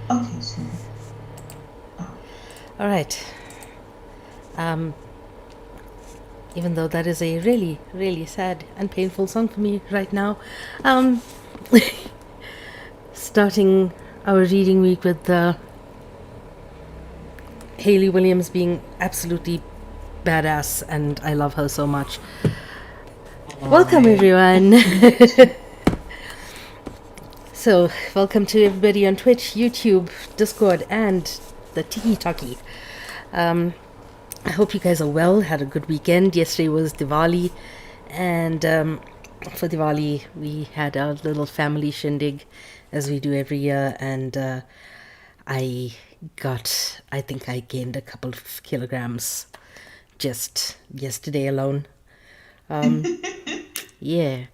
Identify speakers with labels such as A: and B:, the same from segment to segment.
A: Okay, so oh,
B: All right. Um, Even though that is a really, really sad and painful song for me right now, um, starting our reading week with Hayley Williams being absolutely badass, and I love her so much. Welcome,
A: I
B: everyone.
A: definitely do.
B: So, welcome to everybody on Twitch, YouTube, Discord, and the Tiki Talkie. Um, I hope you guys are well, had a good weekend. Yesterday was Diwali, and for Diwali, we had our little family shindig, as we do every year, and I I think I gained a couple of kilograms just yesterday alone. Yeah.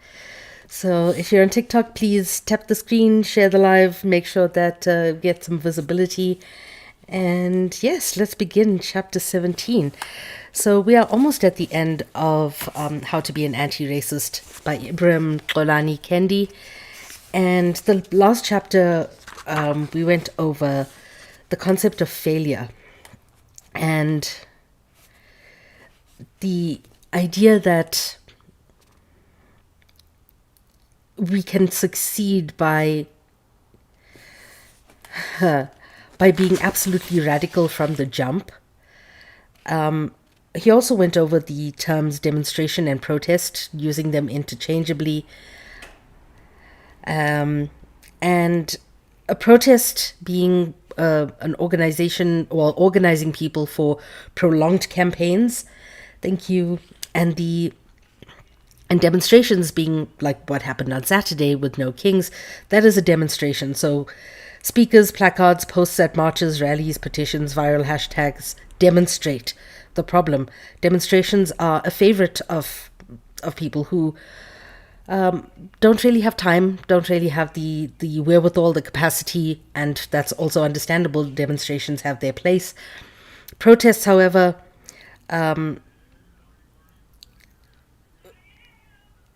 B: So if you're on TikTok, please tap the screen, share the live, make sure that get some visibility. And yes, let's begin chapter 17. So we are almost at the end of How to Be an Anti-Racist by Ibram Kendi. And the last chapter, we went over the concept of failure and the idea that we can succeed by being absolutely radical from the jump. He also went over the terms demonstration and protest, using them interchangeably. And a protest being an organization, well, organizing people for prolonged campaigns. Thank you. And demonstrations being like what happened on Saturday with No Kings, that is a demonstration. So speakers, placards, posts at marches, rallies, petitions, viral hashtags demonstrate the problem. Demonstrations are a favorite of people who don't really have time, don't really have the wherewithal, the capacity, and that's also understandable. Demonstrations have their place. Protests, however,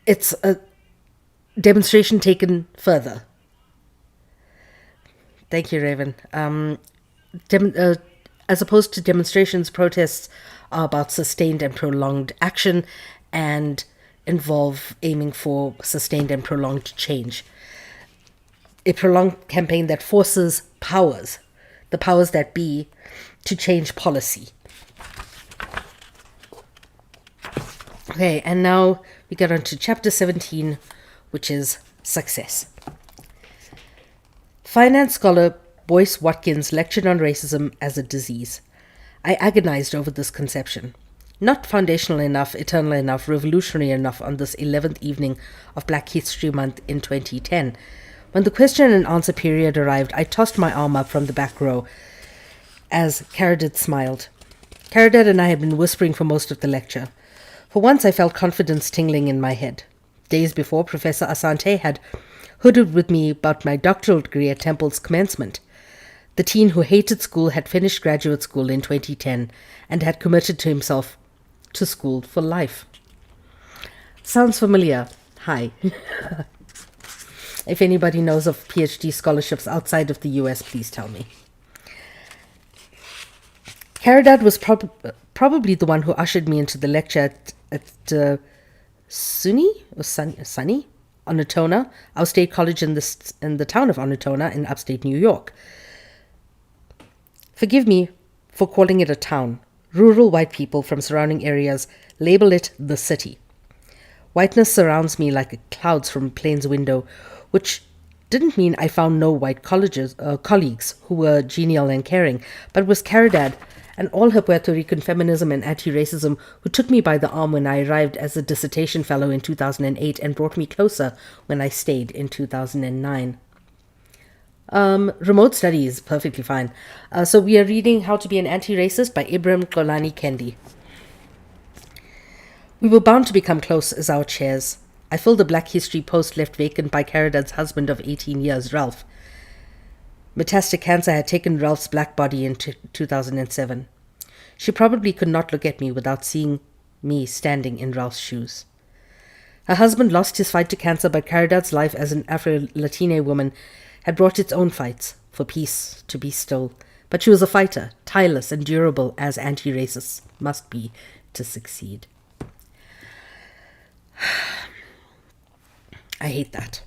B: it's a demonstration taken further. Thank you, Raven. Dem- uh, as opposed to demonstrations, protests are about sustained and prolonged action and involve aiming for sustained and prolonged change. A prolonged campaign that forces the powers that be, to change policy. Okay, and now we get on to chapter 17, which is success. Finance scholar Boyce Watkins lectured on racism as a disease. I agonized over this conception. Not foundational enough, eternal enough, revolutionary enough on this 11th evening of Black History Month in 2010. When the question and answer period arrived, I tossed my arm up from the back row as Caradid smiled. Caradid and I had been whispering for most of the lecture. For once I felt confidence tingling in my head. Days before, Professor Asante had hooded with me about my doctoral degree at Temple's commencement. The teen who hated school had finished graduate school in 2010 and had committed to himself to school for life. Sounds familiar? Hi. If anybody knows of PhD scholarships outside of the US, please tell me. Caradad was probably the one who ushered me into the lecture at Sunny Onotona, our state college in the town of Onotona in upstate New York. Forgive me for calling it a town. Rural white people from surrounding areas label it the city. Whiteness surrounds me like clouds from a plane's window, which didn't mean I found no white colleagues who were genial and caring, but was Caridad and all her Puerto Rican feminism and anti-racism who took me by the arm when I arrived as a dissertation fellow in 2008 and brought me closer when I stayed in 2009. Remote studies, perfectly fine. So we are reading How to Be an Anti-Racist by Ibram Kendi. We were bound to become close as our chairs. I filled a Black History post left vacant by Caradad's husband of 18 years, Ralph. Metastatic cancer had taken Ralph's black body in 2007. She probably could not look at me without seeing me standing in Ralph's shoes. Her husband lost his fight to cancer, but Caridad's life as an Afro-Latina woman had brought its own fights for peace to be still, but she was a fighter, tireless and durable as anti-racists must be to succeed. I hate that.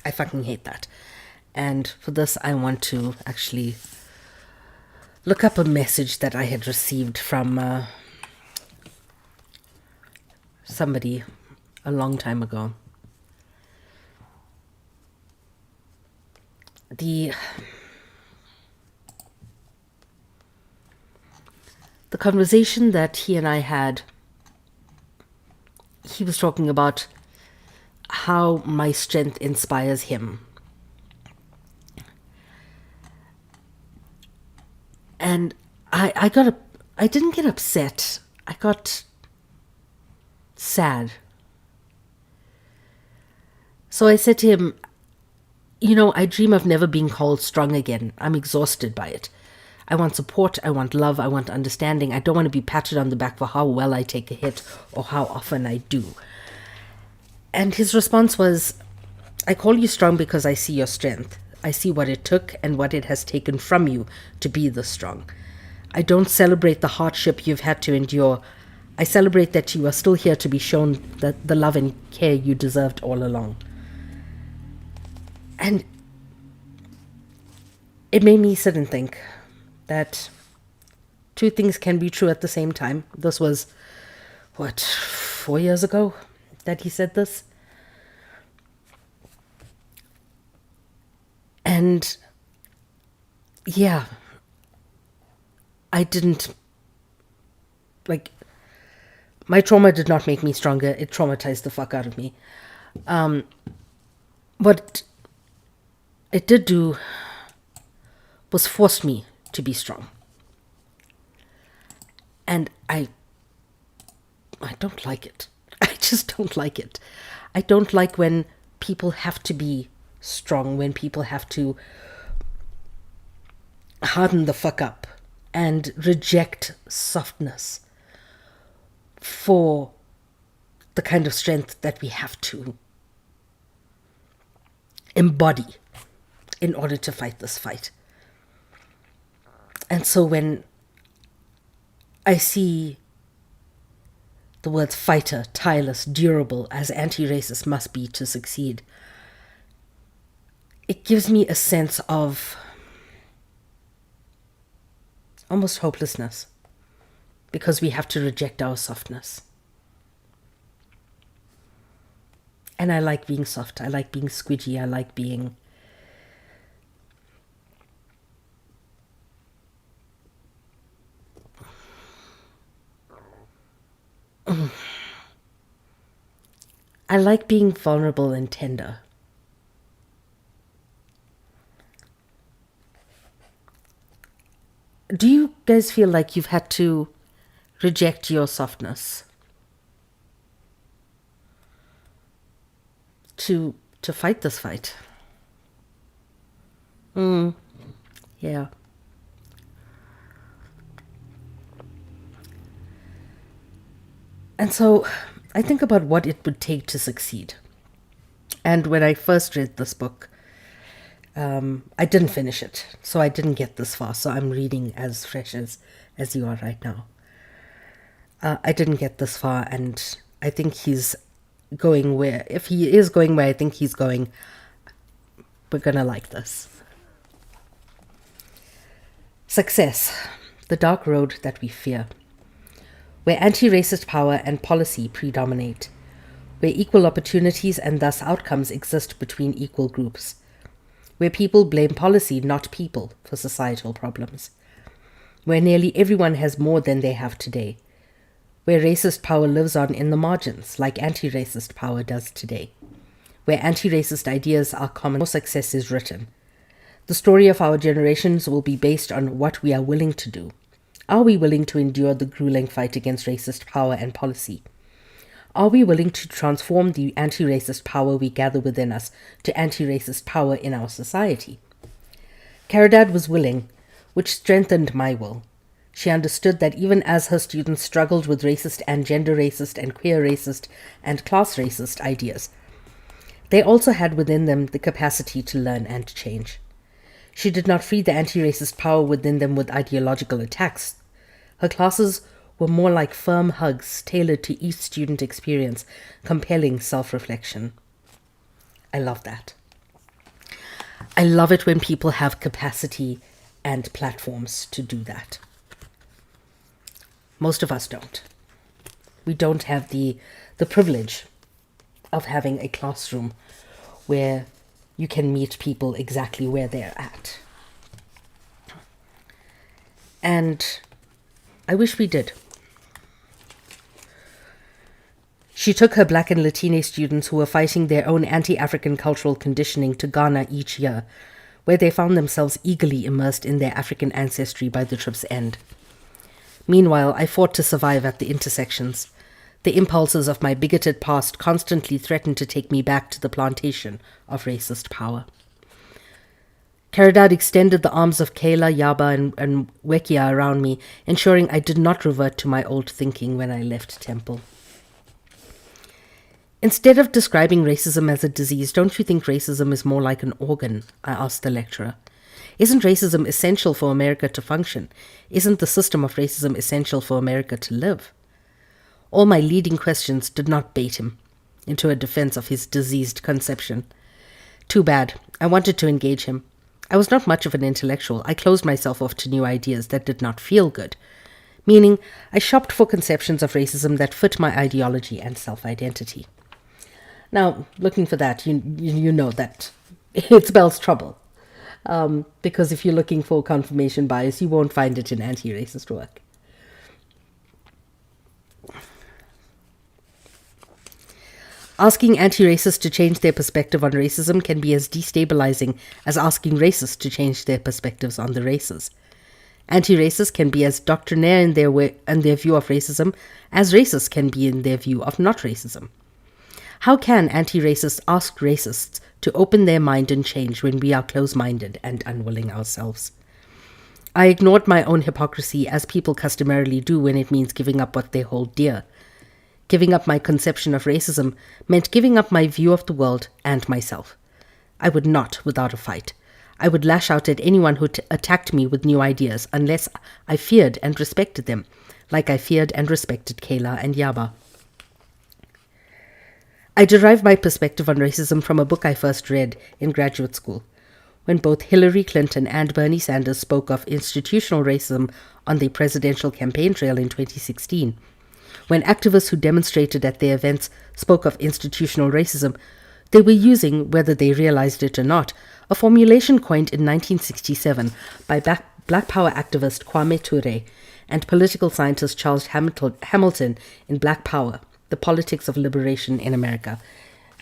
B: I fucking hate that. And for this, I want to actually look up a message that I had received from somebody a long time ago. The conversation that he and I had, he was talking about how my strength inspires him. And I didn't get upset. I got sad. So I said to him, I dream of never being called strong again. I'm exhausted by it. I want support, I want love, I want understanding. I don't want to be patted on the back for how well I take a hit or how often I do. And his response was, I call you strong because I see your strength. I see what it took and what it has taken from you to be this strong. I don't celebrate the hardship you've had to endure. I celebrate that you are still here to be shown the love and care you deserved all along. And it made me sit and think that two things can be true at the same time. This was, 4 years ago that he said this? And yeah, I didn't, my trauma did not make me stronger. It traumatized the fuck out of me. What it did do was force me to be strong. And I don't like it. I just don't like it. I don't like when people have to be strong, when people have to harden the fuck up and reject softness for the kind of strength that we have to embody in order to fight this fight. And so when I see the words fighter, tireless, durable, as anti-racist must be to succeed, it gives me a sense of almost hopelessness, because we have to reject our softness. And I like being soft. I like being squidgy. I like being I like being vulnerable and tender. Do you guys feel like you've had to reject your softness to fight this fight? Yeah. And so I think about what it would take to succeed. And when I first read this book, I didn't finish it, so I didn't get this far. So I'm reading as fresh as you are right now. I didn't get this far, and I think he's going where, if he is going where I think he's going, we're gonna like this. Success, the dark road that we fear. Where anti-racist power and policy predominate. Where equal opportunities and thus outcomes exist between equal groups. Where people blame policy, not people, for societal problems. Where nearly everyone has more than they have today. Where racist power lives on in the margins, like anti-racist power does today. Where anti-racist ideas are common, more success is written. The story of our generations will be based on what we are willing to do. Are we willing to endure the grueling fight against racist power and policy? Are we willing to transform the anti-racist power we gather within us to anti-racist power in our society? Caridad was willing, which strengthened my will. She understood that even as her students struggled with racist and gender racist and queer racist and class racist ideas, They also had within them the capacity to learn and change. She did not free the anti-racist power within them with ideological attacks. Her classes were more like firm hugs tailored to each student experience, compelling self-reflection. I love that. I love it when people have capacity and platforms to do that. Most of us don't. We don't have the privilege of having a classroom where you can meet people exactly where they're at. And I wish we did. She took her Black and Latine students who were fighting their own anti-African cultural conditioning to Ghana each year, where they found themselves eagerly immersed in their African ancestry by the trip's end. Meanwhile, I fought to survive at the intersections. The impulses of my bigoted past constantly threatened to take me back to the plantation of racist power. Caridad extended the arms of Kayla, Yaba, and Wekia around me, ensuring I did not revert to my old thinking when I left Temple. Instead of describing racism as a disease, don't you think racism is more like an organ? I asked the lecturer. Isn't racism essential for America to function? Isn't the system of racism essential for America to live? All my leading questions did not bait him into a defense of his diseased conception. Too bad. I wanted to engage him. I was not much of an intellectual. I closed myself off to new ideas that did not feel good. Meaning, I shopped for conceptions of racism that fit my ideology and self-identity. Now, looking for that, you know that it spells trouble. Because if you're looking for confirmation bias, you won't find it in anti-racist work. Asking anti-racists to change their perspective on racism can be as destabilizing as asking racists to change their perspectives on the races. Anti-racists can be as doctrinaire in their view of racism as racists can be in their view of not racism. How can anti-racists ask racists to open their mind and change when we are close-minded and unwilling ourselves? I ignored my own hypocrisy, as people customarily do when it means giving up what they hold dear. Giving up my conception of racism meant giving up my view of the world and myself. I would not without a fight. I would lash out at anyone who attacked me with new ideas unless I feared and respected them, like I feared and respected Kayla and Yaba. I derived my perspective on racism from a book I first read in graduate school, when both Hillary Clinton and Bernie Sanders spoke of institutional racism on the presidential campaign trail in 2016. When activists who demonstrated at their events spoke of institutional racism, they were using, whether they realized it or not, a formulation coined in 1967 by Black Power activist Kwame Ture and political scientist Charles Hamilton in Black Power, The Politics of Liberation in America.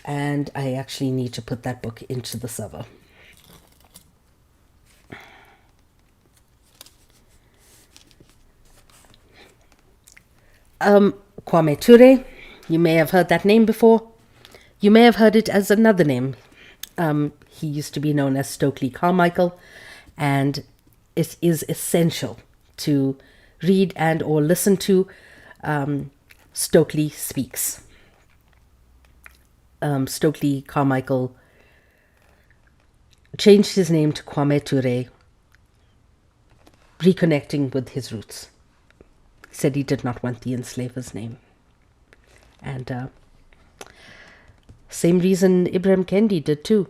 B: And I actually need to put that book into the server. Kwame Ture, you may have heard that name before. You may have heard it as another name. He used to be known as Stokely Carmichael, and it is essential to read and or listen to Stokely Speaks. Stokely Carmichael changed his name to Kwame Ture, reconnecting with his roots. He said he did not want the enslaver's name. And same reason Ibram Kendi did too.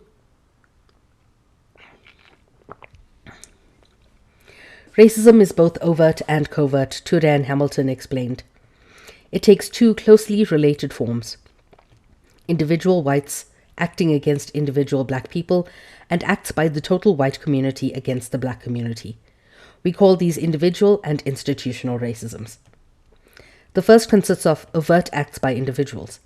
B: Racism is both overt and covert, Ture and Hamilton explained. It takes two closely related forms: individual whites acting against individual black people, and acts by the total white community against the black community. We call these individual and institutional racisms. The first consists of overt acts by individuals.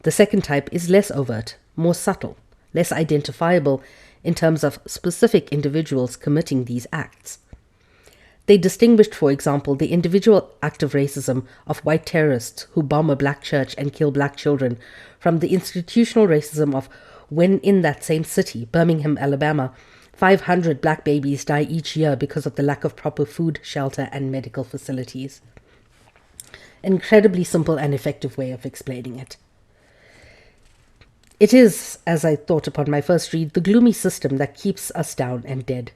B: The second type is less overt, more subtle, less identifiable in terms of specific individuals committing these acts. They distinguished, for example, the individual act of racism of white terrorists who bomb a black church and kill black children from the institutional racism of when in that same city, Birmingham, Alabama, 500 black babies die each year because of the lack of proper food, shelter, and medical facilities. An incredibly simple and effective way of explaining it. It is, as I thought upon my first read, the gloomy system that keeps us down and dead.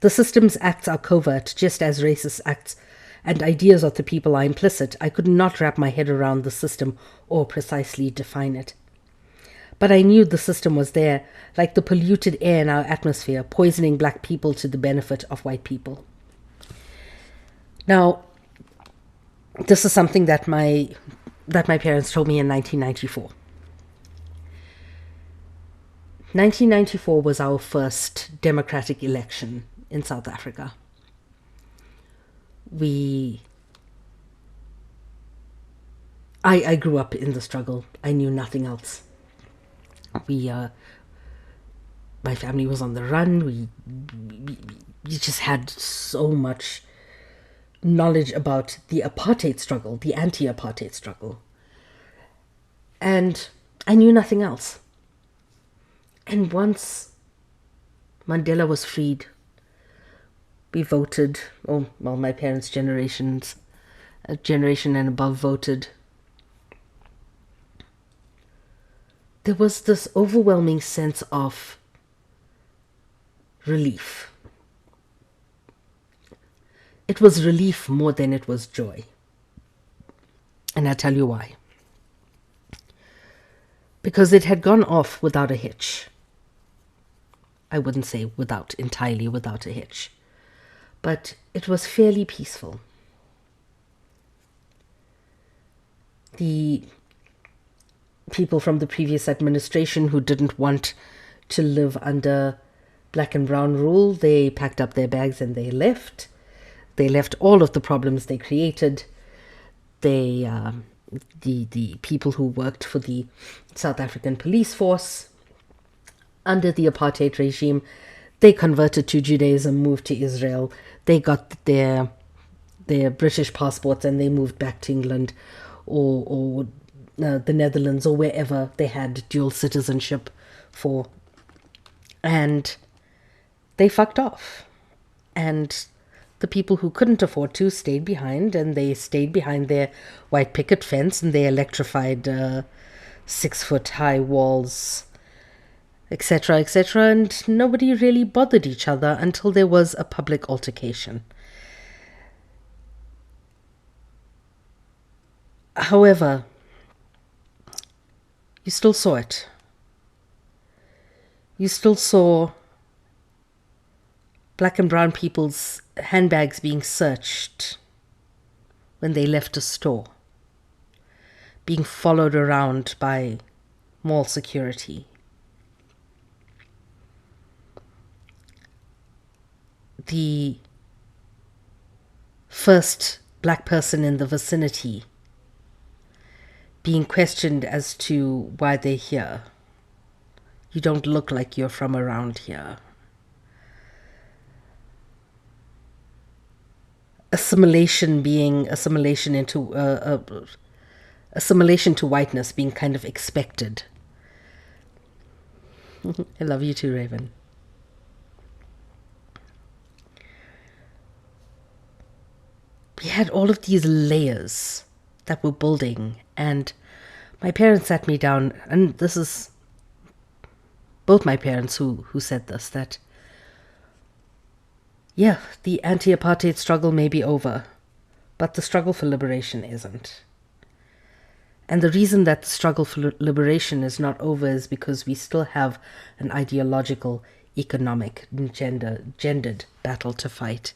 B: The system's acts are covert, just as racist acts and ideas of the people are implicit. I could not wrap my head around the system or precisely define it. But I knew the system was there, like the polluted air in our atmosphere, poisoning black people to the benefit of white people. Now, this is something that my parents told me in 1994. 1994 was our first democratic election in South Africa. I grew up in the struggle. I knew nothing else. My family was on the run. We just had so much knowledge about the apartheid struggle, the anti-apartheid struggle. And I knew nothing else. And once Mandela was freed, we voted, my parents' generation and above voted. There was this overwhelming sense of relief. It was relief more than it was joy. And I'll tell you why. Because it had gone off without a hitch. I wouldn't say entirely without a hitch. But it was fairly peaceful. The people from the previous administration who didn't want to live under black and brown rule, they packed up their bags and they left. They left all of the problems they created. The people who worked for the South African police force under the apartheid regime, they converted to Judaism, moved to Israel. They got their British passports and they moved back to England or the Netherlands or wherever they had dual citizenship for. And they fucked off. And the people who couldn't afford to stayed behind, and they stayed behind their white picket fence and their electrified 6-foot-high walls, etc., etc., and nobody really bothered each other until there was a public altercation. However, you still saw it. You still saw black and brown people's handbags being searched when they left a store, being followed around by mall security. The first black person in the vicinity being questioned as to why they're here. You don't look like you're from around here. Assimilation to whiteness being kind of expected. I love you too, Raven. We had all of these layers that were building, and my parents sat me down, and this is both my parents who said this, that yeah, the anti-apartheid struggle may be over, but the struggle for liberation isn't. And the reason that the struggle for liberation is not over is because we still have an ideological, economic, and gendered battle to fight.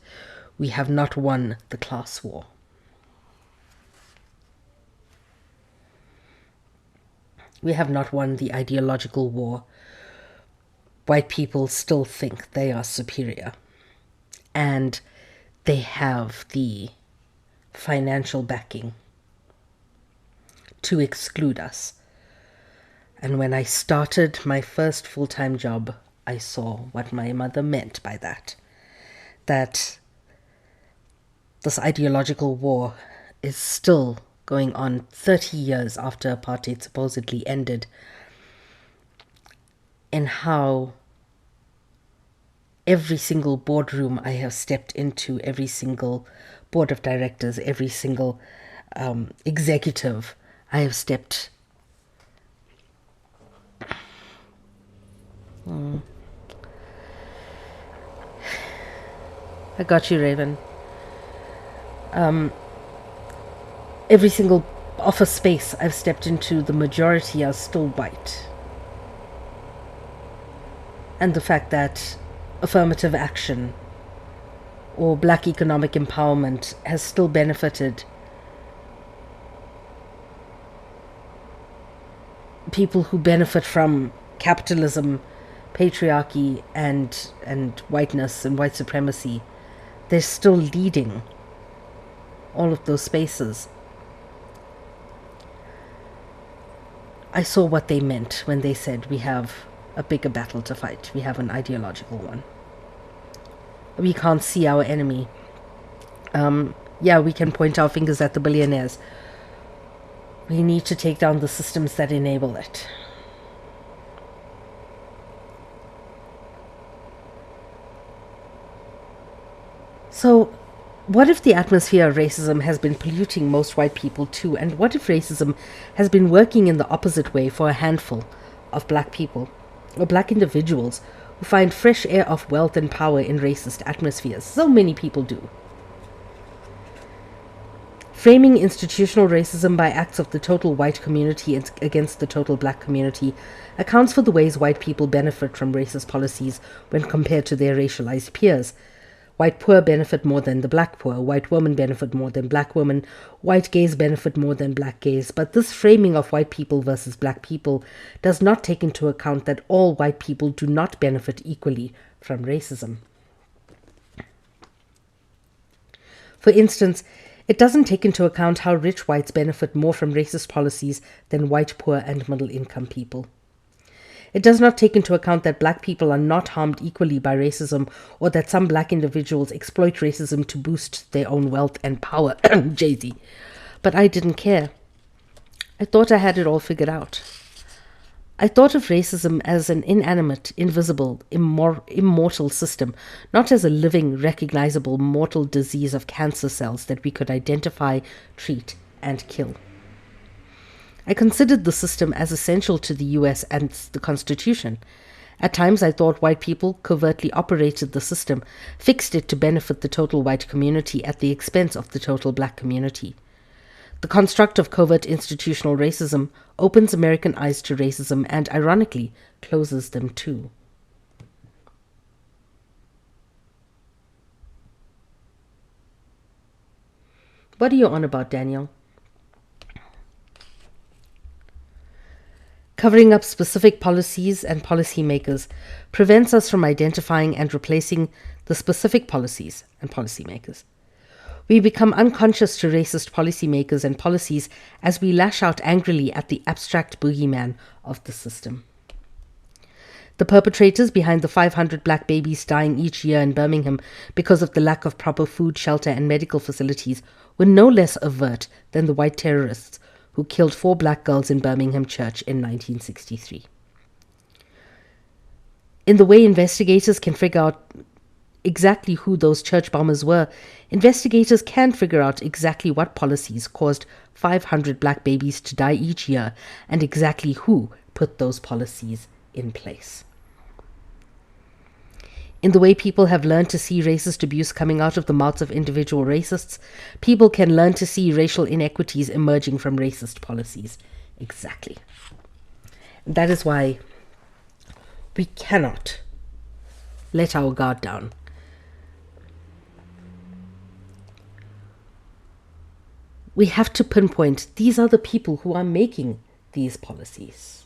B: We have not won the class war. We have not won the ideological war. White people still think they are superior. And they have the financial backing to exclude us. And when I started my first full-time job, I saw what my mother meant by that. That this ideological war is still going on 30 years after apartheid supposedly ended, and how every single boardroom I have stepped into, every single board of directors, every single executive I have stepped I got you, Raven. Every single office space I've stepped into, the majority are still white. And the fact that affirmative action or black economic empowerment has still benefited people who benefit from capitalism, patriarchy, and whiteness and white supremacy. They're still leading all of those spaces. I saw what they meant when they said we have a bigger battle to fight. We have an ideological one. We can't see our enemy. Yeah, we can point our fingers at the billionaires. We need to take down the systems that enable it. So, what if the atmosphere of racism has been polluting most white people too? And what if racism has been working in the opposite way for a handful of black people, or black individuals, who find fresh air of wealth and power in racist atmospheres? So many people do. Framing institutional racism by acts of the total white community against the total black community accounts for the ways white people benefit from racist policies when compared to their racialized peers. White poor benefit more than the black poor. White women benefit more than black women. White gays benefit more than black gays. But this framing of white people versus black people does not take into account that all white people do not benefit equally from racism. For instance, it doesn't take into account how rich whites benefit more from racist policies than white poor and middle-income people. It does not take into account that black people are not harmed equally by racism, or that some black individuals exploit racism to boost their own wealth and power. Jay-Z. But I didn't care. I thought I had it all figured out. I thought of racism as an inanimate, invisible, immortal system, not as a living, recognizable, mortal disease of cancer cells that we could identify, treat, and kill. I considered the system as essential to the US and the Constitution. At times I thought white people covertly operated the system, fixed it to benefit the total white community at the expense of the total black community. The construct of covert institutional racism opens American eyes to racism and, ironically, closes them too. What are you on about, Daniel? Covering up specific policies and policymakers prevents us from identifying and replacing the specific policies and policymakers. We become unconscious to racist policymakers and policies as we lash out angrily at the abstract boogeyman of the system. The perpetrators behind the 500 black babies dying each year in Birmingham because of the lack of proper food, shelter, and medical facilities were no less overt than the white terrorists who killed 4 black girls in Birmingham Church in 1963. In the way investigators can figure out exactly who those church bombers were, investigators can figure out exactly what policies caused 500 black babies to die each year and exactly who put those policies in place. In the way people have learned to see racist abuse coming out of the mouths of individual racists, people can learn to see racial inequities emerging from racist policies. Exactly. That is why we cannot let our guard down. We have to pinpoint these are the people who are making these policies.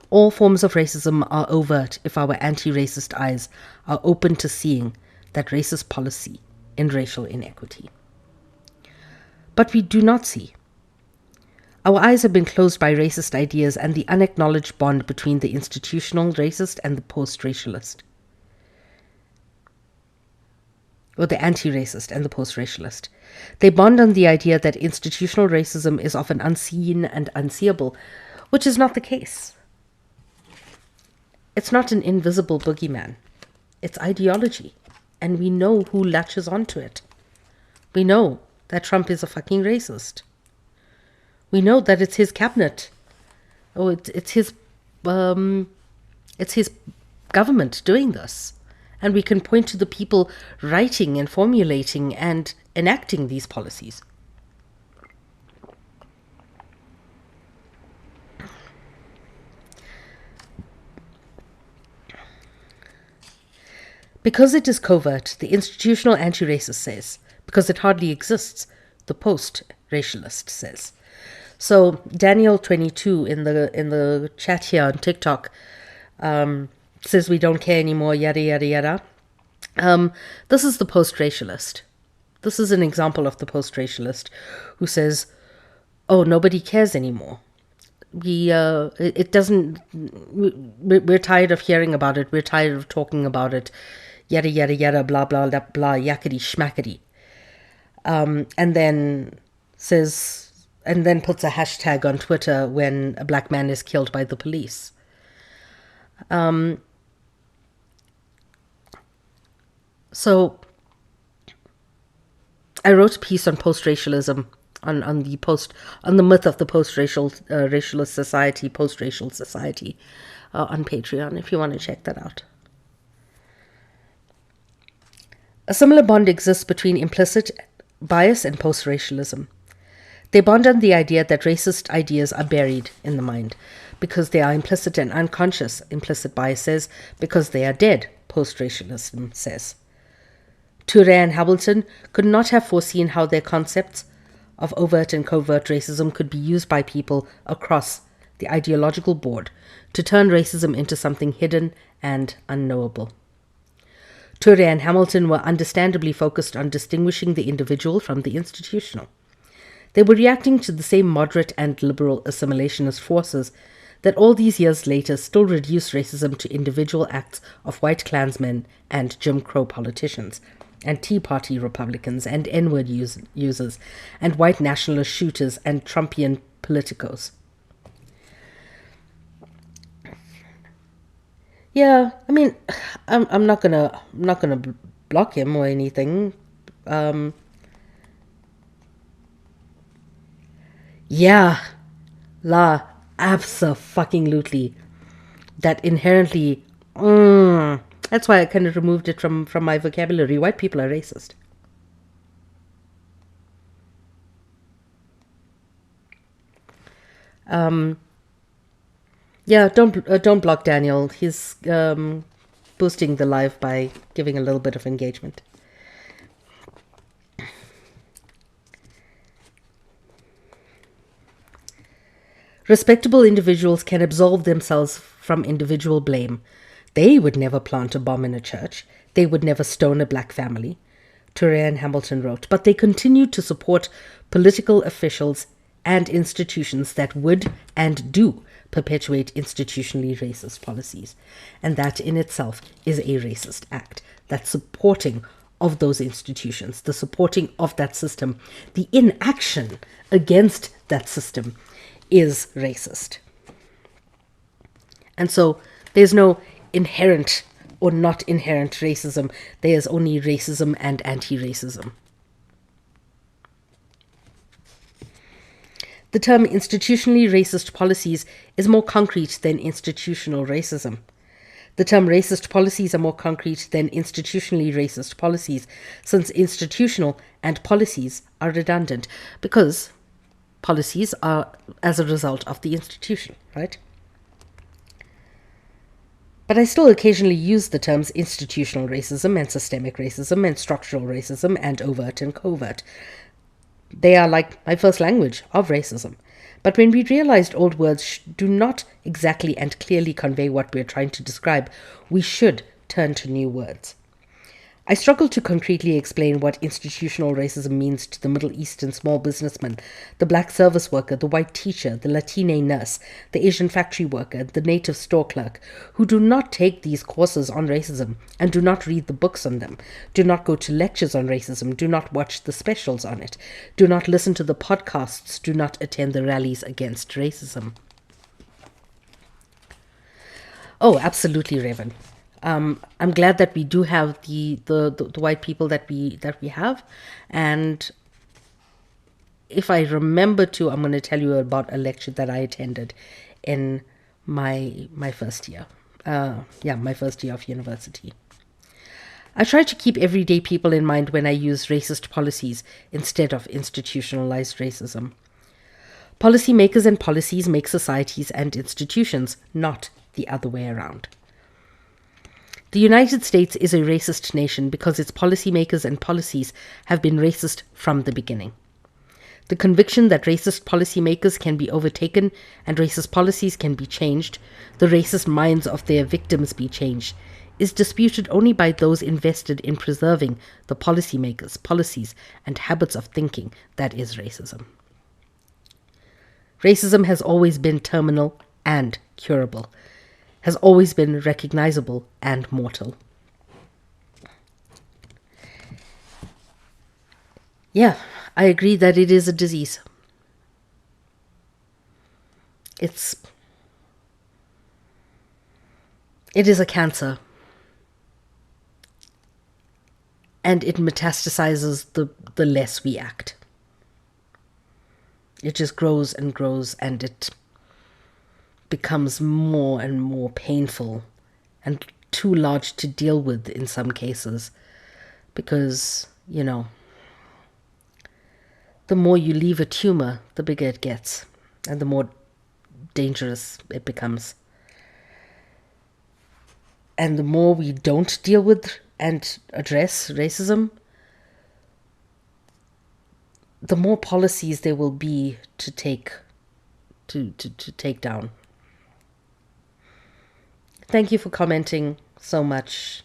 B: All forms of racism are overt if our anti-racist eyes are open to seeing that racist policy in racial inequity. But we do not see. Our eyes have been closed by racist ideas and the unacknowledged bond between the institutional racist and the post-racialist. Or the anti-racist and the post-racialist. They bond on the idea that institutional racism is often unseen and unseeable, which is not the case. It's not an invisible boogeyman. It's ideology. And we know who latches onto it. We know that Trump is a fucking racist. We know that it's his cabinet. Oh, it's his government doing this. And we can point to the people writing and formulating and enacting these policies. Because it is covert, the institutional anti-racist says. Because it hardly exists, the post-racialist says. So Daniel22 in the chat here on TikTok says we don't care anymore, yada yada yada. This is the post-racialist. This is an example of the post-racialist who says, "Oh, nobody cares anymore. We're tired of hearing about it. We're tired of talking about it. Yada yada yada, blah blah blah blah, yakety schmackety." And then puts a hashtag on Twitter when a black man is killed by the police. So I wrote a piece on post-racialism, on the myth of the racialist society, post-racial society, on Patreon, if you want to check that out. A similar bond exists between implicit bias and post-racialism. They bond on the idea that racist ideas are buried in the mind because they are implicit and unconscious, implicit bias says, because they are dead, post-racialism says. Ture and Hamilton could not have foreseen how their concepts of overt and covert racism could be used by people across the ideological board to turn racism into something hidden and unknowable. Ture and Hamilton were understandably focused on distinguishing the individual from the institutional. They were reacting to the same moderate and liberal assimilationist forces that all these years later still reduce racism to individual acts of white Klansmen and Jim Crow politicians, and Tea Party Republicans and N-word users, and white nationalist shooters and Trumpian politicos. Yeah, I mean, I'm not gonna block him or anything. Yeah, abso-fucking-lutely. That inherently, that's why I kind of removed it from my vocabulary. White people are racist. Yeah, don't block Daniel. He's boosting the live by giving a little bit of engagement. Respectable individuals can absolve themselves from individual blame. They would never plant a bomb in a church. They would never stone a black family, Ture and Hamilton wrote. But they continued to support political officials and institutions that would and do perpetuate institutionally racist policies. And that in itself is a racist act. That supporting of those institutions, the supporting of that system, the inaction against that system is racist. And so there's no inherent or not inherent racism. There is only racism and anti-racism. The term institutionally racist policies is more concrete than institutional racism. The term racist policies are more concrete than institutionally racist policies, since institutional and policies are redundant, because policies are as a result of the institution, right? But I still occasionally use the terms institutional racism and systemic racism and structural racism and overt and covert. They are like my first language of racism. But when we realized old words do not exactly and clearly convey what we're trying to describe, we should turn to new words. I struggle to concretely explain what institutional racism means to the Middle Eastern small businessman, the black service worker, the white teacher, the Latina nurse, the Asian factory worker, the native store clerk, who do not take these courses on racism and do not read the books on them, do not go to lectures on racism, do not watch the specials on it, do not listen to the podcasts, do not attend the rallies against racism. Oh, absolutely, Raven. I'm glad that we do have the white people that we have, and if I remember to, I'm going to tell you about a lecture that I attended in my first year. My first year of university. I try to keep everyday people in mind when I use racist policies instead of institutionalized racism. Policymakers and policies make societies and institutions, not the other way around. The United States is a racist nation because its policymakers and policies have been racist from the beginning. The conviction that racist policymakers can be overtaken and racist policies can be changed, the racist minds of their victims be changed, is disputed only by those invested in preserving the policymakers, policies, and habits of thinking that is racism. Racism has always been terminal and curable, has always been recognizable and mortal. Yeah, I agree that it is a disease. It is a cancer. And it metastasizes the less we act. It just grows and grows, and it becomes more and more painful and too large to deal with in some cases. Because, the more you leave a tumor, the bigger it gets, and the more dangerous it becomes. And the more we don't deal with and address racism, the more policies there will be to take down. Thank you for commenting so much,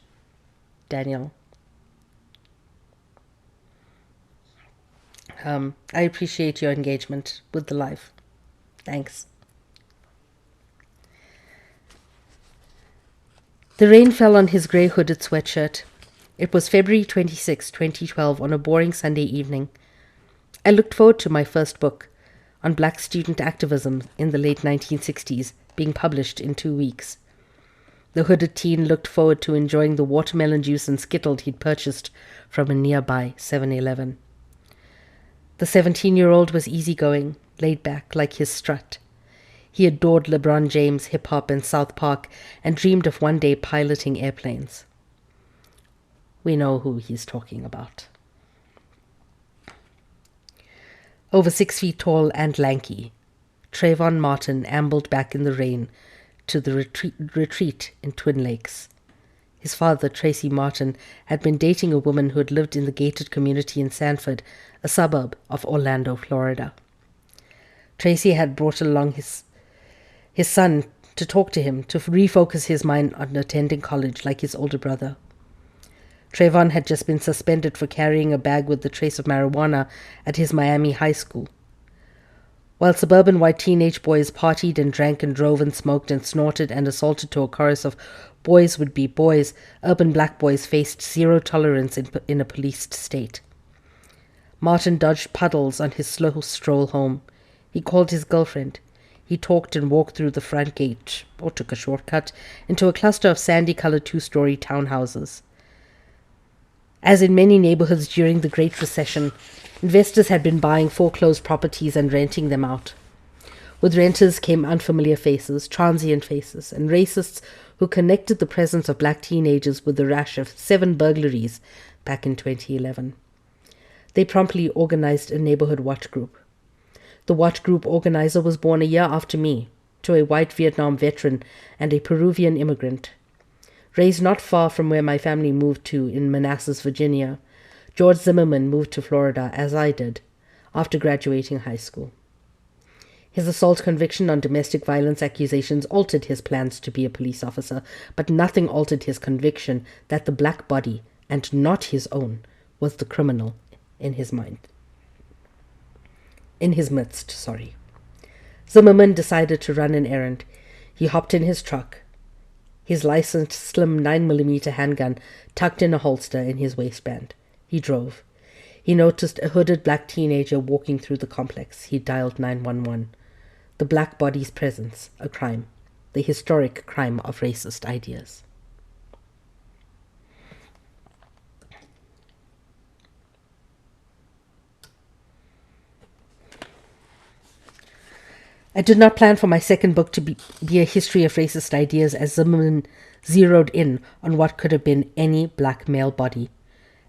B: Daniel. I appreciate your engagement with the live. Thanks. The rain fell on his grey hooded sweatshirt. It was February 26, 2012, on a boring Sunday evening. I looked forward to my first book, on black student activism in the late 1960s, being published in 2 weeks. The hooded teen looked forward to enjoying the watermelon juice and Skittles he'd purchased from a nearby 7-Eleven. The 17-year-old was easygoing, laid back like his strut. He adored LeBron James, hip-hop, and South Park, and dreamed of one day piloting airplanes. We know who he's talking about. Over 6 feet tall and lanky, Trayvon Martin ambled back in the rain to the retreat in Twin Lakes. His father, Tracy Martin, had been dating a woman who had lived in the gated community in Sanford, a suburb of Orlando, Florida. Tracy had brought along his son to talk to him, to refocus his mind on attending college like his older brother. Trayvon had just been suspended for carrying a bag with the trace of marijuana at his Miami high school. While suburban white teenage boys partied and drank and drove and smoked and snorted and assaulted to a chorus of boys would be boys, urban black boys faced zero tolerance in a policed state. Martin dodged puddles on his slow stroll home. He called his girlfriend. He talked and walked through the front gate, or took a shortcut, into a cluster of sandy-colored 2-story townhouses. As in many neighborhoods during the Great Recession, investors had been buying foreclosed properties and renting them out. With renters came unfamiliar faces, transient faces, and racists who connected the presence of black teenagers with the rash of 7 burglaries back in 2011. They promptly organized a neighborhood watch group. The watch group organizer was born a year after me, to a white Vietnam veteran and a Peruvian immigrant. Raised not far from where my family moved to in Manassas, Virginia, George Zimmerman moved to Florida, as I did, after graduating high school. His assault conviction on domestic violence accusations altered his plans to be a police officer, but nothing altered his conviction that the black body, and not his own, was the criminal in his midst. Zimmerman decided to run an errand. He hopped in his truck, his licensed slim 9mm handgun tucked in a holster in his waistband. He drove. He noticed a hooded black teenager walking through the complex. He dialed 911. The black body's presence, a crime. the historic crime of racist ideas. I did not plan for my second book to be a history of racist ideas, as Zimmerman zeroed in on what could have been any black male body,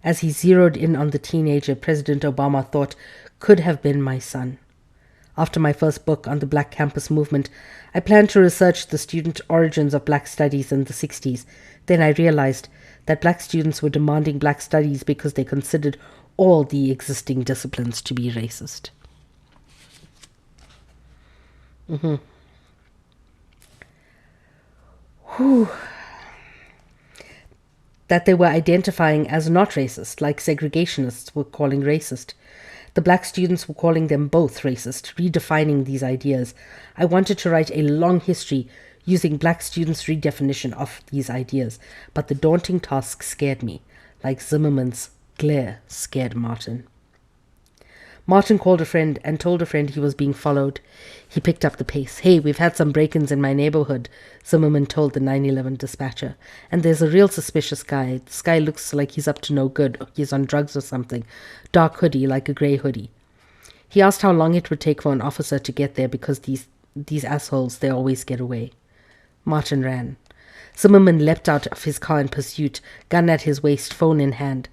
B: as he zeroed in on the teenager President Obama thought could have been my son. After my first book on the Black Campus Movement, I planned to research the student origins of Black studies in the 60s. Then I realized that Black students were demanding Black studies because they considered all the existing disciplines to be racist. That they were identifying as not racist, like segregationists were calling racist. The Black students were calling them both racist, redefining these ideas. I wanted to write a long history using Black students' redefinition of these ideas, but the daunting task scared me, like Zimmerman's glare scared Martin. Martin called a friend and told a friend he was being followed. He picked up the pace. "Hey, we've had some break-ins in my neighborhood," Zimmerman told the 911 dispatcher. "And there's a real suspicious guy. This guy looks like he's up to no good. He's on drugs or something. Dark hoodie, like a grey hoodie." He asked how long it would take for an officer to get there because these assholes, they always get away. Martin ran. Zimmerman leapt out of his car in pursuit, gun at his waist, phone in hand.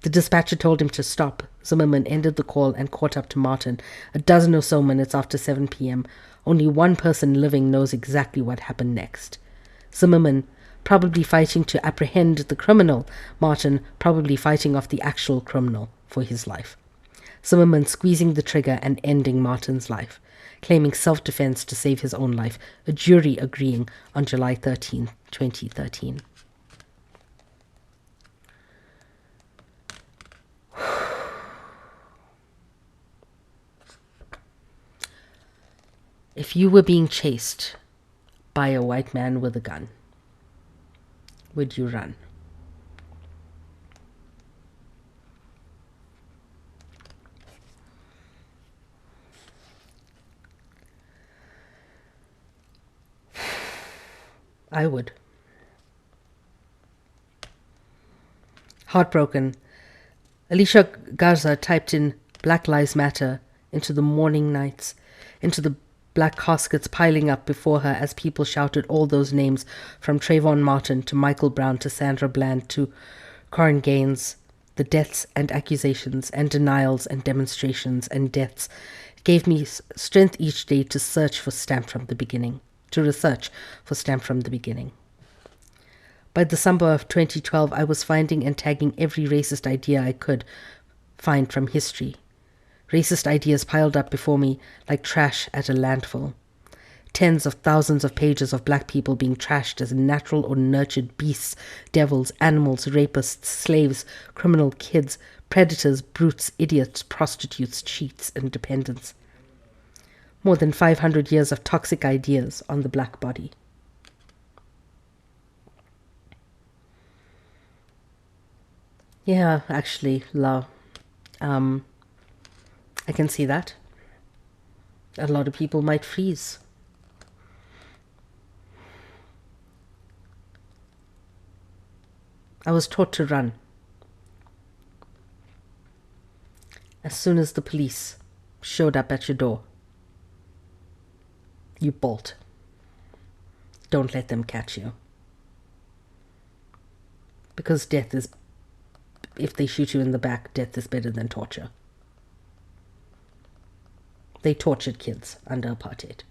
B: The dispatcher told him to stop. Zimmerman ended the call and caught up to Martin. A dozen or so minutes after 7 p.m., only one person living knows exactly what happened next. Zimmerman probably fighting to apprehend the criminal, Martin probably fighting off the actual criminal for his life. Zimmerman squeezing the trigger and ending Martin's life, claiming self-defense to save his own life, a jury agreeing on July 13, 2013. If you were being chased by a white man with a gun, would you run? I would. Heartbroken, Alicia Garza typed in "Black Lives Matter" into the morning nights, into the black caskets piling up before her as people shouted all those names, from Trayvon Martin to Michael Brown to Sandra Bland to Corin Gaines. The deaths and accusations and denials and demonstrations and deaths gave me strength each day to search for Stamped from the Beginning, to research for Stamped from the Beginning. By December of 2012, I was finding and tagging every racist idea I could find from history. Racist ideas piled up before me like trash at a landfill. Tens of thousands of pages of black people being trashed as natural or nurtured beasts, devils, animals, rapists, slaves, criminal kids, predators, brutes, idiots, prostitutes, cheats, and dependents. More than 500 years of toxic ideas on the black body. Yeah, actually, love. I can see that. A lot of people might freeze. I was taught to run. As soon as the police showed up at your door, you bolt. Don't let them catch you. Because death is, if they shoot you in the back, death is better than torture. They tortured kids under apartheid.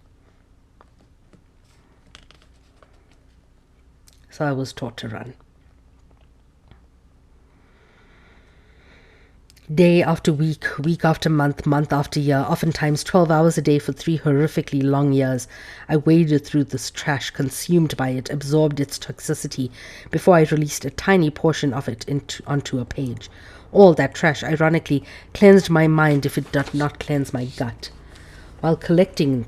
B: So I was taught to run. Day after week, week after month, month after year, oftentimes 12 hours a day for 3 horrifically long years, I waded through this trash, consumed by it, absorbed its toxicity, before I released a tiny portion of it onto a page. All that trash, ironically, cleansed my mind if it did not cleanse my gut. While collecting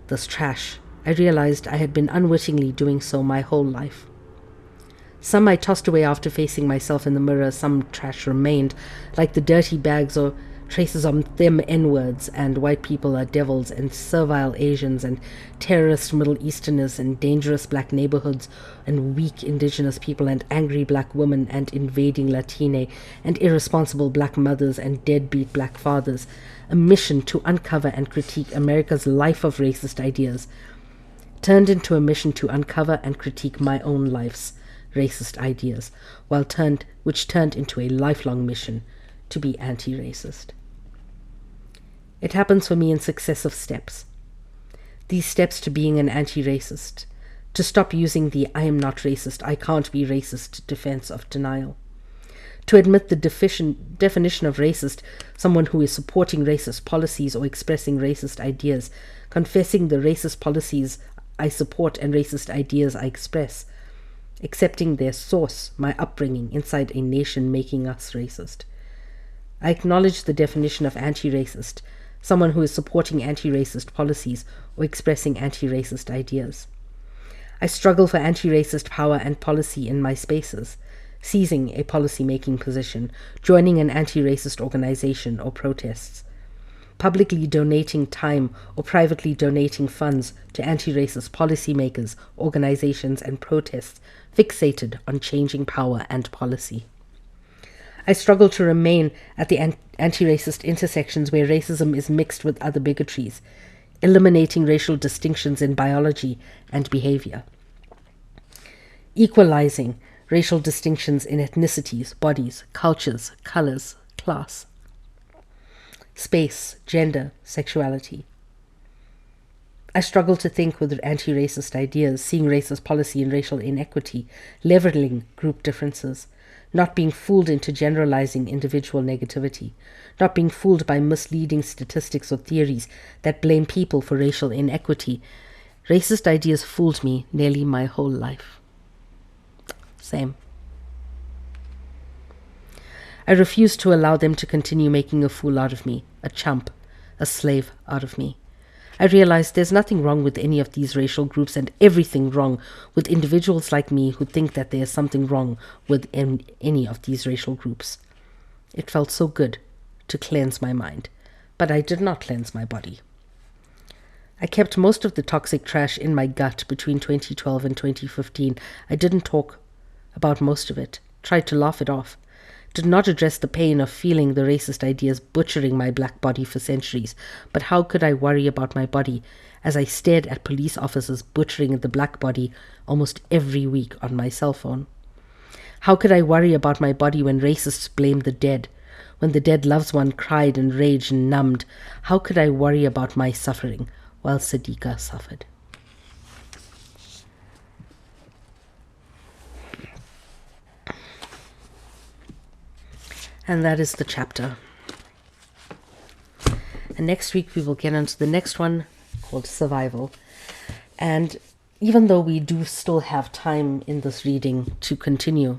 B: this trash, I realized I had been unwittingly doing so my whole life. Some I tossed away after facing myself in the mirror, some trash remained, like the dirty bags or traces on them N-words, and white people are devils, and servile Asians, and terrorist Middle Easterners, and dangerous black neighborhoods, and weak indigenous people, and angry black women, and invading Latine, and irresponsible black mothers, and deadbeat black fathers. A mission to uncover and critique America's life of racist ideas turned into a mission to uncover and critique my own life's racist ideas, which turned into a lifelong mission to be anti-racist. It happens for me in successive steps. These steps to being an anti-racist, to stop using the "I am not racist, I can't be racist" defense of denial, to admit the definition of racist, someone who is supporting racist policies or expressing racist ideas, confessing the racist policies I support and racist ideas I express, accepting their source, my upbringing, inside a nation making us racist. I acknowledge the definition of anti-racist, someone who is supporting anti-racist policies or expressing anti-racist ideas. I struggle for anti-racist power and policy in my spaces, seizing a policy-making position, joining an anti-racist organization or protests, publicly donating time or privately donating funds to anti-racist policymakers, organizations, and protests fixated on changing power and policy. I struggle to remain at the anti-racist intersections where racism is mixed with other bigotries, eliminating racial distinctions in biology and behavior, equalizing racial distinctions in ethnicities, bodies, cultures, colors, class, space, gender, sexuality. I struggle to think with anti-racist ideas, seeing racist policy and racial inequity, leveling group differences, not being fooled into generalizing individual negativity, not being fooled by misleading statistics or theories that blame people for racial inequity. Racist ideas fooled me nearly my whole life. Same. I refuse to allow them to continue making a fool out of me, a chump, a slave out of me. I realize there's nothing wrong with any of these racial groups and everything wrong with individuals like me who think that there's something wrong with any of these racial groups. It felt so good to cleanse my mind, but I did not cleanse my body. I kept most of the toxic trash in my gut between 2012 and 2015. I didn't talk about most of it, tried to laugh it off, did not address the pain of feeling the racist ideas butchering my black body for centuries. But how could I worry about my body as I stared at police officers butchering the black body almost every week on my cell phone? How could I worry about my body when racists blamed the dead, when the dead loved one cried and raged and numbed? How could I worry about my suffering while Sadiqa suffered? And that is the chapter. And next week we will get into the next one called Survival. And even though we do still have time in this reading to continue,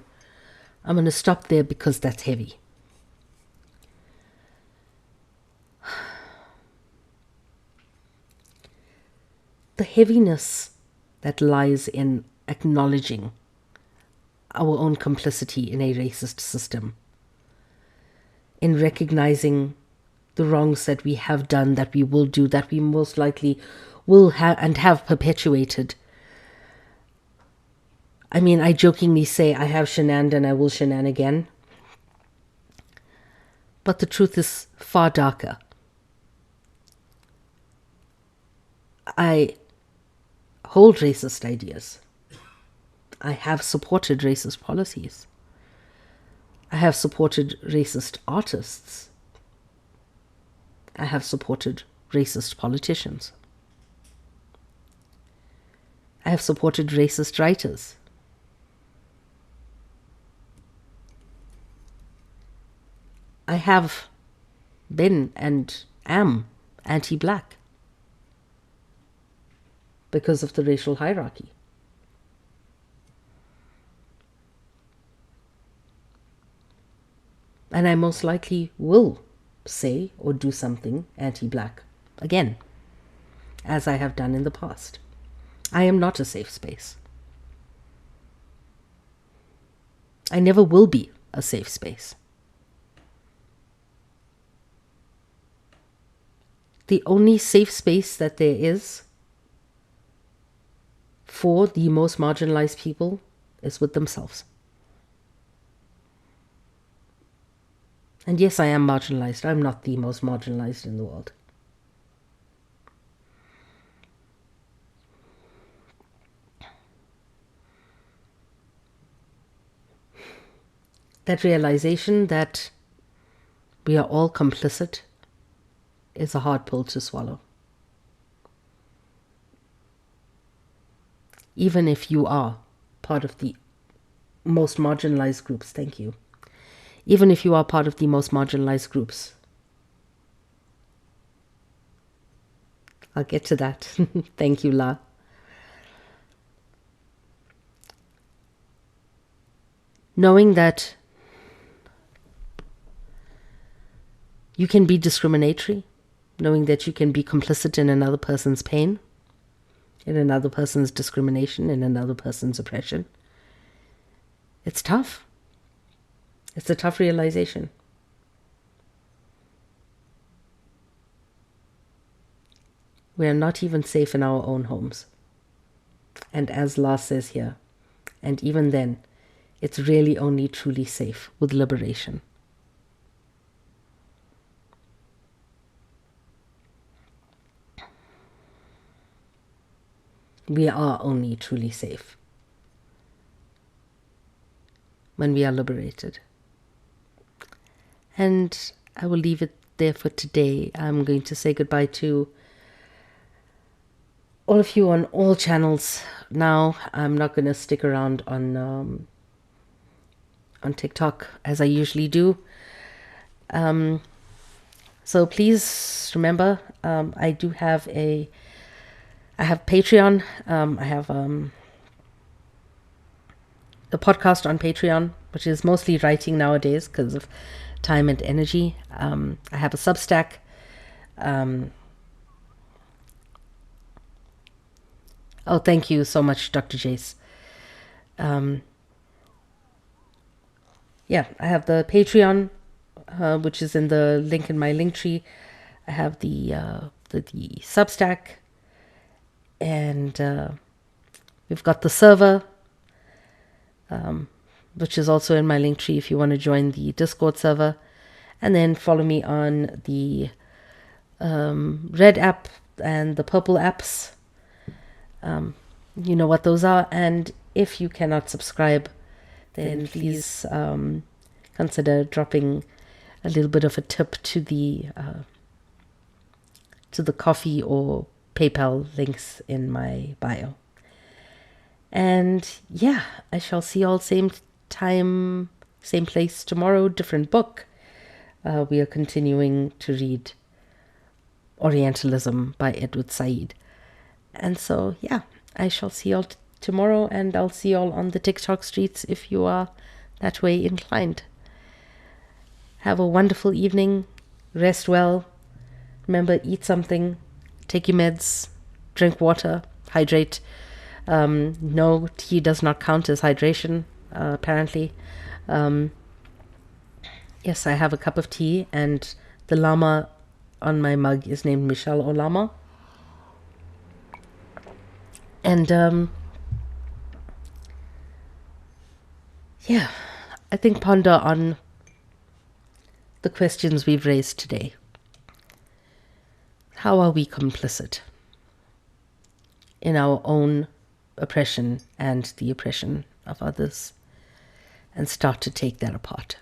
B: I'm going to stop there because that's heavy. The heaviness that lies in acknowledging our own complicity in a racist system, in recognizing the wrongs that we have done, that we will do, that we most likely will have and have perpetuated. I mean, I jokingly say I have shenaned and I will shenan again. But the truth is far darker. I hold racist ideas. I have supported racist policies. I have supported racist artists. I have supported racist politicians. I have supported racist writers. I have been and am anti-black because of the racial hierarchy. And I most likely will say or do something anti-black again, as I have done in the past. I am not a safe space. I never will be a safe space. the only safe space that there is for the most marginalized people is with themselves. And yes, I am marginalized. I'm not the most marginalized in the world. That realization that we are all complicit is a hard pill to swallow. Even if you are part of the most marginalized groups, thank you. Even if you are part of the most marginalized groups. I'll get to that. Thank you, La. Knowing that you can be discriminatory, knowing that you can be complicit in another person's pain, in another person's discrimination, in another person's oppression. It's tough. It's a tough realization. We are not even safe in our own homes. And as La says here, and even then, it's really only truly safe with liberation. We are only truly safe when we are liberated. And I will leave it there for today. I'm going to say goodbye to all of you on all channels now. I'm not going to stick around on TikTok as I usually do. So please remember, I have Patreon. I have a podcast on Patreon, which is mostly writing nowadays because of time and energy. I have a Substack. Oh, thank you so much, Dr. Jace. Yeah, I have the Patreon, which is in the link in my link tree. I have the Substack, and we've got the server, which is also in my link tree if you want to join the Discord server. And then follow me on the red app and the purple apps. You know what those are. And if you cannot subscribe, then please consider dropping a little bit of a tip to the coffee or PayPal links in my bio. And yeah, I shall see you all same time, same place tomorrow, different book. We are continuing to read Orientalism by Edward Said. And so, yeah, I shall see you all tomorrow, and I'll see you all on the TikTok streets if you are that way inclined. Have a wonderful evening. Rest well. Remember, eat something. Take your meds. Drink water. Hydrate. No, tea does not count as hydration, apparently. Yes, I have a cup of tea, and the llama on my mug is named Michelle Olama. And yeah, I think ponder on the questions we've raised today. How are we complicit in our own oppression and the oppression of others? And start to take that apart.